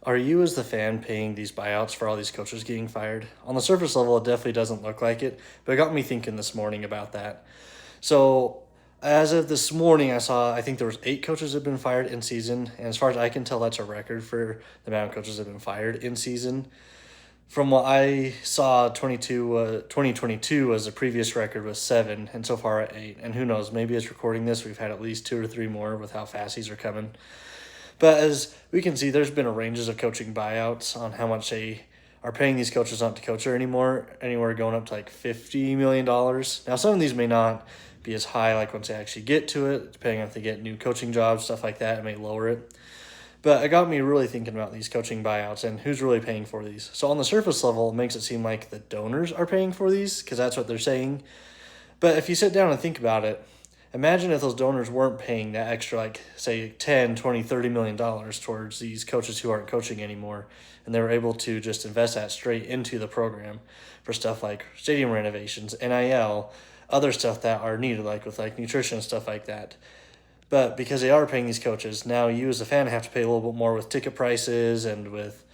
Are you, as the fan, paying these buyouts for all these coaches getting fired? On the surface level, it definitely doesn't look like it, but it got me thinking this morning about that. So, as of this morning, I think there was 8 coaches that have been fired in season, and as far as I can tell, that's a record for the amount of coaches that have been fired in season. From what I saw, 2022 was the previous record was 7, and so far at 8. And who knows, maybe as recording this, we've had at least 2 or 3 more with how fast these are coming. But as we can see, there's been a ranges of coaching buyouts on how much they are paying these coaches not to coach there anymore, anywhere going up to like $50 million. Now, some of these may not be as high, like once they actually get to it, depending on if they get new coaching jobs, stuff like that, it may lower it. But it got me really thinking about these coaching buyouts and who's really paying for these. So on the surface level, it makes it seem like the donors are paying for these because that's what they're saying. But if you sit down and think about it, imagine if those donors weren't paying that extra, like, say, 10, 20, $30 million towards these coaches who aren't coaching anymore, and they were able to just invest that straight into the program for stuff like stadium renovations, NIL, other stuff that are needed, like with like nutrition and stuff like that. But because they are paying these coaches, now you as a fan have to pay a little bit more with ticket prices and with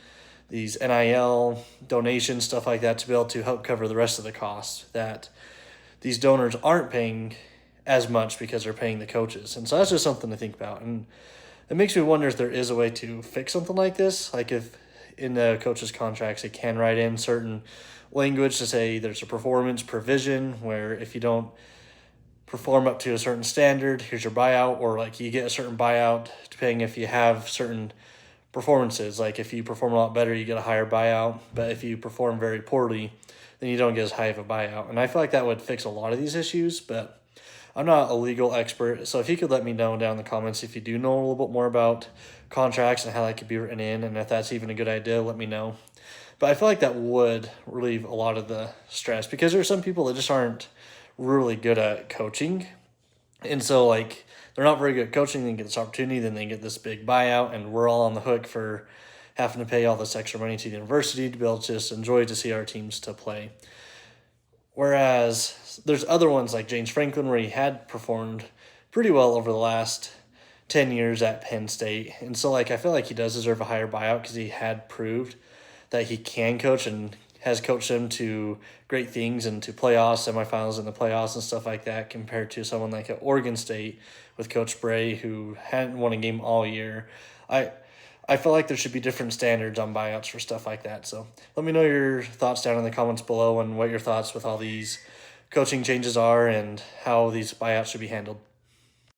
these NIL donations, stuff like that, to be able to help cover the rest of the costs that these donors aren't paying as much because they're paying the coaches. And so that's just something to think about. And it makes me wonder if there is a way to fix something like this. Like if in the coaches' contracts they can write in certain language to say there's a performance provision where if you don't perform up to a certain standard, here's your buyout, or like you get a certain buyout depending if you have certain performances. Like if you perform a lot better, you get a higher buyout, but if you perform very poorly, then you don't get as high of a buyout. And I feel like that would fix a lot of these issues, but I'm not a legal expert, so if you could let me know down in the comments if you do know a little bit more about contracts and how that could be written in, and if that's even a good idea, let me know. But I feel like that would relieve a lot of the stress because there are some people that just aren't really good at coaching. And so, like, they're not very good at coaching, they get this opportunity, then they get this big buyout, and we're all on the hook for having to pay all this extra money to the university to be able to just enjoy to see our teams to play. Whereas there's other ones like James Franklin where he had performed pretty well over the last 10 years at Penn State. And so, like, I feel like he does deserve a higher buyout because he had proved that he can coach and has coached them to great things and to playoffs, semifinals in the playoffs and stuff like that, compared to someone like at Oregon State with Coach Bray, who hadn't won a game all year. I feel like there should be different standards on buyouts for stuff like that. So let me know your thoughts down in the comments below and what your thoughts with all these coaching changes are and how these buyouts should be handled.